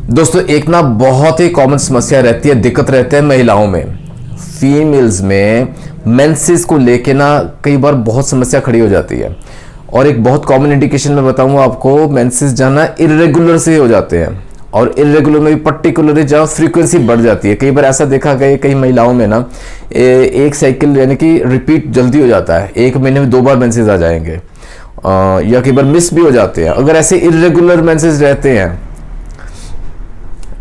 दोस्तों एक ना बहुत ही कॉमन समस्या रहती है, दिक्कत रहती है महिलाओं में, फीमेल्स में मेंसेस को लेके ना कई बार बहुत समस्या खड़ी हो जाती है। और एक बहुत कॉमन इंडिकेशन मैं बताऊंगा आपको, मेंसेस जाना इरेगुलर से हो जाते हैं और इरेगुलर में भी पर्टिकुलरली जहाँ फ्रीक्वेंसी बढ़ जाती है। कई बार ऐसा देखा गया कई महिलाओं में ना एक साइकिल यानी कि रिपीट जल्दी हो जाता है, एक महीने में 2 बार मेंसेस आ जाएंगे या कई बार मिस भी हो जाते हैं। अगर ऐसे इरेगुलर मेंसेस रहते हैं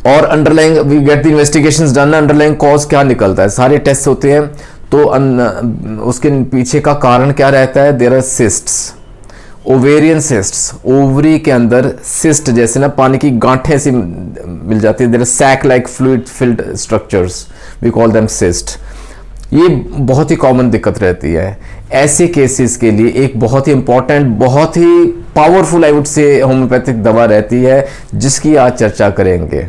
और underlying we get the investigations done, underlying cause क्या निकलता है, सारे टेस्ट होते हैं तो उसके पीछे का कारण क्या रहता है। There are cysts, ovarian cysts, ovary के अंदर सिस्ट जैसे ना पानी की गांठें सी मिल जाती है। There are sac like fluid filled structures, we call them cyst. ये बहुत ही कॉमन दिक्कत रहती है। ऐसे केसेस के लिए एक बहुत ही इंपॉर्टेंट, बहुत ही powerful I would say homeopathic दवा रहती है जिसकी आज चर्चा करेंगे।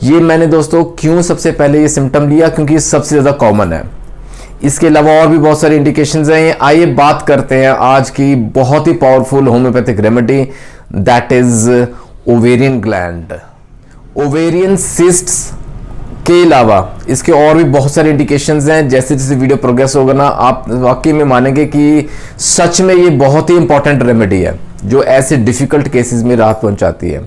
ये मैंने दोस्तों क्यों सबसे पहले ये सिम्टम लिया, क्योंकि ये सबसे ज़्यादा कॉमन है। इसके अलावा और भी बहुत सारे इंडिकेशंस हैं। आइए बात करते हैं आज की बहुत ही powerful homeopathic remedy, that is ovarian gland. Ovarian cysts के अलावा इसके और भी बहुत सारे इंडिकेशंस हैं। जैसे जैसे वीडियो प्रोग्रेस होगा ना, आप वाकई में मानेंगे कि सच में ये बहुत ही इंपॉर्टेंट रेमेडी है जो ऐसे डिफिकल्ट केसेस में राहत पहुंचाती है।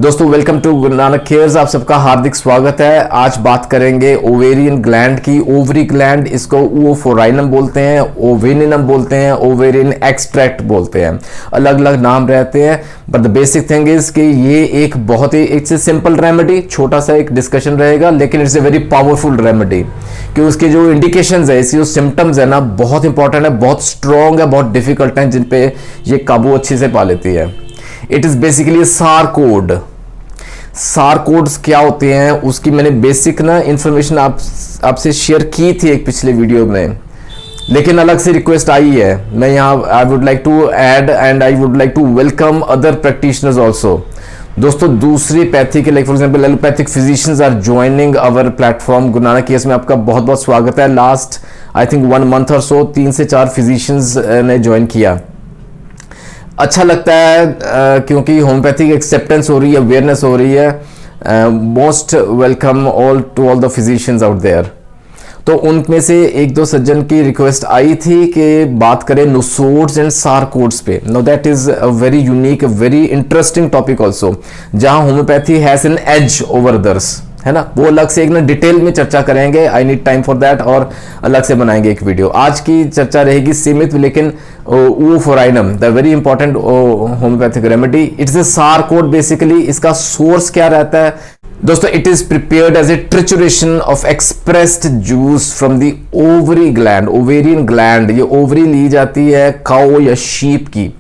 दोस्तों welcome to Guru Nanak cares, आप सबका हार्दिक स्वागत है। आज बात करेंगे ओवेरियन ग्लैंड की। ओवरी ग्लैंड, इसको ओवोफोराइनम बोलते हैं, ओवेनिनम बोलते हैं, ओवेरियन एक्सट्रैक्ट बोलते हैं, अलग अलग नाम रहते हैं। But the basic thing is कि ये एक बहुत ही इट्स ए सिंपल रेमेडी, छोटा सा एक डिस्कशन रहेगा लेकिन it's a very powerful remedy, कि उसके जो इंडिकेशंस है, इसके जो सिम्टम्स है ना बहुत इंपॉर्टेंट है, बहुत स्ट्रॉन्ग है, बहुत डिफिकल्ट है, जिन पे ये काबू अच्छे से पा लेती है। इट इज बेसिकली सार कोड। सार कोड्स क्या होते हैं उसकी मैंने बेसिक ना इंफॉर्मेशन आपसे शेयर की थी एक पिछले वीडियो में, लेकिन अलग से रिक्वेस्ट आई है। मैं यहाँ I would like to add and I would like to welcome other practitioners also. दोस्तों दूसरी पैथी के like for example allopathic physicians are joining our platform Guru Nanak cares में। आपका बहुत बहुत स्वागत है। लास्ट आई थिंक 1 मंथ और सो 3 से 4 फिजिशियंस ने ज्वाइन किया। अच्छा लगता है क्योंकि होम्योपैथिक एक्सेप्टेंस हो रही है, अवेयरनेस हो रही है। Most welcome all to all the physicians out there. तो उनमें से 1-2 सज्जन की रिक्वेस्ट आई थी कि बात करें नुसोड्स एंड सार कोड्स पे। No that is a very unique, very interesting topic also, जहां homeopathy has an edge over others, है ना। वो अलग से एक ना डिटेल में चर्चा करेंगे, I need time for that, और अलग से बनाएंगे एक वीडियो। आज की चर्चा रहेगी सीमित, लेकिन oophorinum the very important homeopathic remedy. It's a sarcode basically. इसका सोर्स क्या रहता है दोस्तों? It is prepared as a trituration of expressed juice from the ovary gland, ovarian gland. ये ओवरी ली जाती है काऊ या शीप की,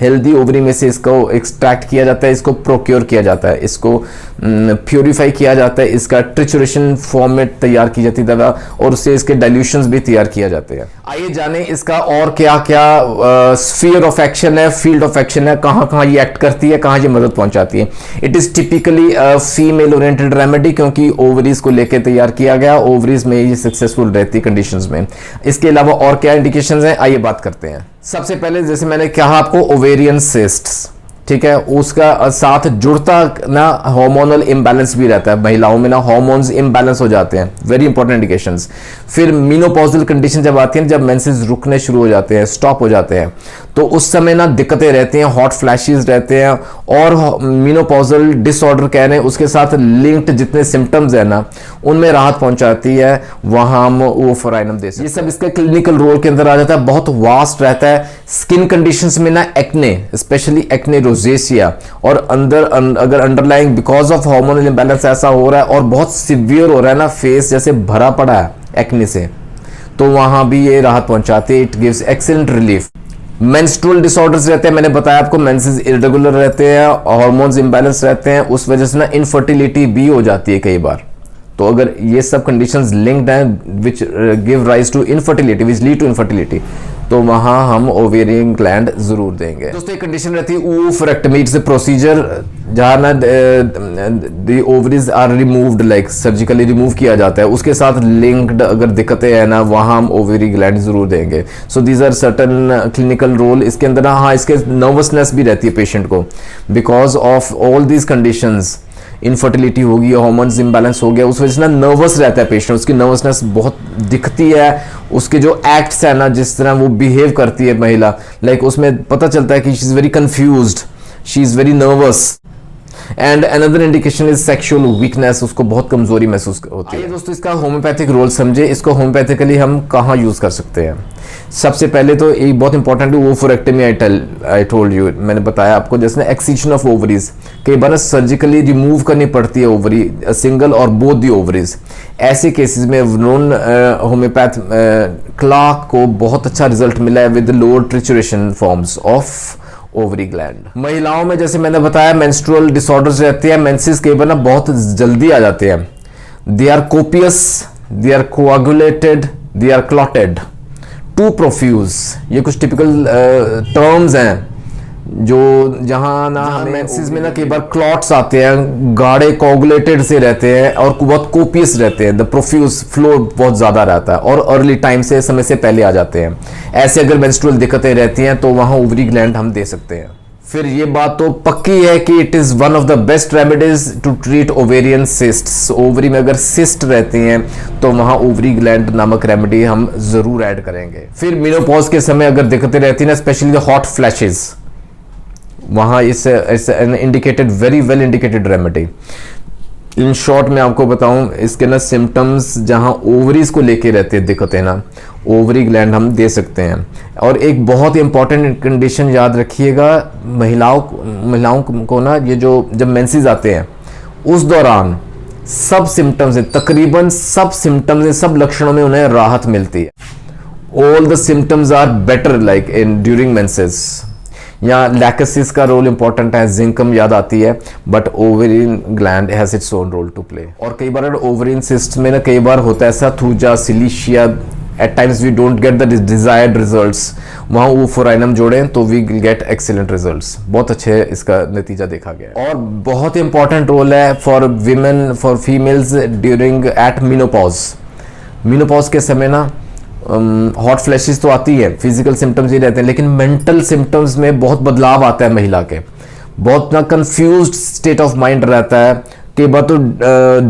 हेल्दी ओवरी में से इसको एक्सट्रैक्ट किया जाता है, इसको प्रोक्योर किया जाता है, इसको प्योरीफाई किया जाता है, इसका ट्रिचुरेशन फॉर्म में तैयार की जाती है दवा, और उससे इसके डाइल्यूशंस भी तैयार किया जाते हैं। आइए जाने इसका और क्या क्या स्फीयर ऑफ एक्शन है, फील्ड ऑफ एक्शन है, कहाँ कहाँ ये एक्ट करती है, कहाँ ये मदद पहुंचाती है। It is typically female oriented remedy, क्योंकि ओवरीज को लेकर तैयार किया गया, ओवरीज में ये सक्सेसफुल रहती है कंडीशंस में। इसके अलावा और क्या इंडिकेशंस हैं, आइए बात करते हैं। सबसे पहले जैसे मैंने कहा आपको ओवेरियन सिस्ट्स, ठीक है, उसका साथ जुड़ता ना हार्मोनल इम्बैलेंस भी रहता है। महिलाओं में ना हार्मोन्स इम्बैलेंस हो जाते हैं, वेरी इंपॉर्टेंट इंडिकेशंस। फिर मेनोपॉजल कंडीशन जब आती है, जब मेंसेस रुकने शुरू हो जाते हैं, स्टॉप हो जाते हैं, तो उस समय ना दिक्कतें रहती हैं, हॉट फ्लैशेस रहते हैं, और मेनोपॉजल डिसऑर्डर कह रहे हैं उसके साथ लिंक्ड जितने सिम्टम्स है ना उनमें राहत पहुंचाती है, वहां हम ओवोफोराइनम दे सकते हैं। ये सब इसका क्लिनिकल रोल के अंदर आ जाता है, बहुत वास्ट रहता है। स्किन कंडीशंस में ना एक्ने, स्पेशली एक्ने रोजेसिया, और अंदर अगर underlying because of hormonal imbalance ऐसा हो रहा है और बहुत सिवियर हो रहा है ना, फेस जैसे भरा पड़ा है एक्ने से, तो वहां भी ये राहत पहुंचाती है। It gives excellent relief. Menstrual disorders रहते हैं, मैंने बताया आपको, मेंसेस इरेगुलर रहते हैं, हार्मोन्स इंबैलेंस रहते हैं, उस वजह से ना इनफर्टिलिटी भी हो जाती है कई बार। तो अगर ये सब कंडीशंस लिंक्ड हैं which give rise to infertility, which lead to infertility, तो वहां हम ओवेरियन ग्लैंड जरूर देंगे। दोस्तों एक कंडीशन रहती है ओवरेक्टमी, इट्स ए प्रोसीजर जहां ना the ovaries are removed, like surgically remove किया जाता है, उसके साथ लिंक्ड अगर दिक्कतें हैं ना वहां हम ओवेरी ग्लैंड जरूर देंगे। So these are certain clinical role इसके अंदर। हाँ, इसके नर्वसनेस भी रहती है पेशेंट को, because of all these conditions infertility होगी, हार्मोन्स इम्बैलेंस हो गया, उस वजह से ना नर्वस रहता है पेशेंट, उसकी नर्वसनेस बहुत दिखती है, उसके जो एक्ट्स है ना, जिस तरह वो बिहेव करती है महिला, लाइक उसमें पता चलता है कि she is very confused, she is very nervous. And another indication is sexual weakness, उसको बहुत कमजोरी महसूस होती है। दोस्तों इसका होम्योपैथिक रोल समझे, इसको होम्योपैथिकली हम कहाँ यूज कर सकते हैं। सबसे पहले तो एक बहुत इंपॉर्टेंट ओवरेक्टमी, आई टोल्ड यू, मैंने बताया आपको, जैसे एक्सीजन ऑफ ओवरीज, कई बार सर्जिकली रिमूव करनी पड़ती है ओवरी, सिंगल और बोथ दी ओवरीज। ऐसे केसेस में नॉन होम्योपैथ क्लार्क को बहुत अच्छा रिजल्ट मिला है with lower trituration forms of ovary gland. महिलाओं में जैसे मैंने बताया मेंस्ट्रुअल डिसऑर्डर्स रहते हैं, मेंसेस कई बार ना बहुत जल्दी आ जाते हैं, they are copious, they are coagulated, they are clotted, too profuse, ये कुछ टिपिकल टर्म्स हैं जो जहां ना मेंसेस में ना कई बार क्लॉट्स आते हैं, गाढ़े कोगुलेटेड से रहते हैं और बहुत कोपियस रहते हैं, द प्रोफ्यूज फ्लो बहुत ज्यादा रहता है और अर्ली टाइम से, समय से पहले आ जाते हैं। ऐसे अगर मेंस्ट्रुअल दिक्कतें रहती हैं तो वहां ओवरी ग्लैंड हम दे सकते हैं। फिर ये बात तो पक्की है कि it is one of the best remedies to treat ovarian cysts. Ovary में अगर सिस्ट रहती हैं तो वहां ओवरी ग्लैंड नामक रेमेडी हम जरूर ऐड करेंगे। फिर मेनोपॉज के समय अगर दिक्कतें रहती हैं ना, स्पेशली द हॉट फ्लैशेस, वहां इस indicated, very well indicated remedy. In short में आपको बताऊं, इसके ना सिम्टम्स जहां ओवरीज को लेके रहते हैं दिक्कतें ना, ओवरी ग्लैंड हम दे सकते हैं। और एक बहुत ही इंपॉर्टेंट कंडीशन याद रखिएगा, महिलाओं को ना, ये जो जब मेंसेस आते हैं उस दौरान सब सिम्टम्स है, तकरीबन सब सिम्टम्स है, सब लक्षणों में उन्हें राहत मिलती है। All the symptoms are better like in during menses. यहाँ लैकेसिस का रोल इंपॉर्टेंट है, जिंकम याद आती है, but ovarian gland has its own role to play. और कई बार ओवरीन सिस्ट में ना कई बार होता है ऐसा, thuja, silicea, at times we don't get the desired results, वहाँ वो फोराइनम जोड़ें तो वी गेट एक्सीलेंट रिजल्ट्स, बहुत अच्छे इसका नतीजा देखा गया। और बहुत इंपॉर्टेंट रोल है for women, for females during at menopause. Menopause के समय ना हॉट फ्लैशेस तो आती है, फिजिकल सिम्टम्स ही रहते हैं, लेकिन मेंटल सिम्टम्स में बहुत बदलाव आता है महिला के, बहुत ना कंफ्यूज्ड स्टेट ऑफ माइंड रहता है, कई बार तो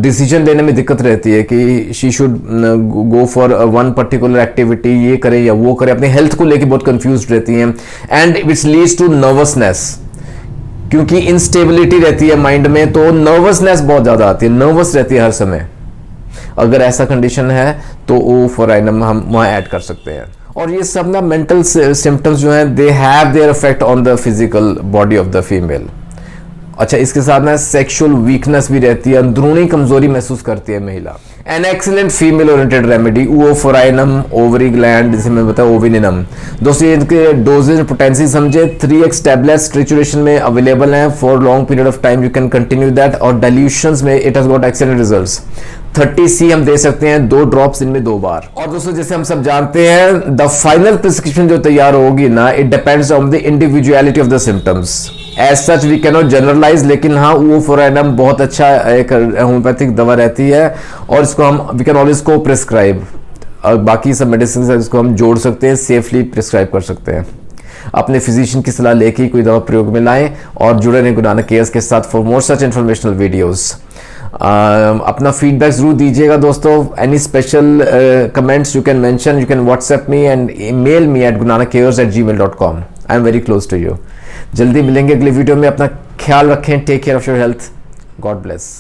डिसीजन लेने में दिक्कत रहती है कि she should go for one particular activity, ये करे या वो करे, अपने हेल्थ को लेके बहुत कंफ्यूज्ड रहती हैं, and its leads to nervousness, क्योंकि इंस्टेबिलिटी रहती है माइंड में, तो नर्वसनेस बहुत ज्यादा आती है, नर्वस रहती है हर समय। अगर ऐसा कंडीशन है तो ओ फोराइनम हम वहाँ ऐड कर सकते हैं। और ये सब ना मेंटल सिम्टम्स जो हैं, they have their effect on the physical body of the female. अच्छा, इसके साथ ना सेक्सुअल वीकनेस भी रहती है, अंदरूनी कमजोरी महसूस करती है महिला। An excellent female oriented remedy oophorinum, ovary gland, जिसे मैं बताया ओविनिनम। दोस्तों इनके डोजेज पोटेंसी समझे, 3x टैबलेट्स ट्रिचुरेशन में अवेलेबल हैं for long period of time, you can continue that. और डाइल्यूशंस में it has got excellent results. 30C हम दे सकते हैं, 2 ड्रॉप्स इनमें 2 बार। और दोस्तों जैसे हम सब जानते हैं, द फाइनल प्रिस्क्रिप्शन जो तैयार होगी ना, it depends on the individuality of the symptoms. As such we can not generalise, लेकिन हाँ ओवोफोराइनम बहुत अच्छा एक होम्योपैथिक दवा रहती है और इसको हम वी कैन ऑलवेज को प्रिस्क्राइब, और बाकी सब मेडिसिन है इसको हम जोड़ सकते हैं, सेफली प्रिस्क्राइब कर सकते हैं। अपने फिजिशियन की सलाह लेके कोई दवा प्रयोग में लाएं और जुड़े रहें गुरु नानक केयर्स के साथ for more such informational videos. अपना फीडबैक जरूर दीजिएगा दोस्तों। Any special comments you can mention, you can WhatsApp me and email me at gurunanakcares@gmail.com। I am very close to you. जल्दी मिलेंगे अगले वीडियो में। अपना ख्याल रखें, take care of your health, God bless.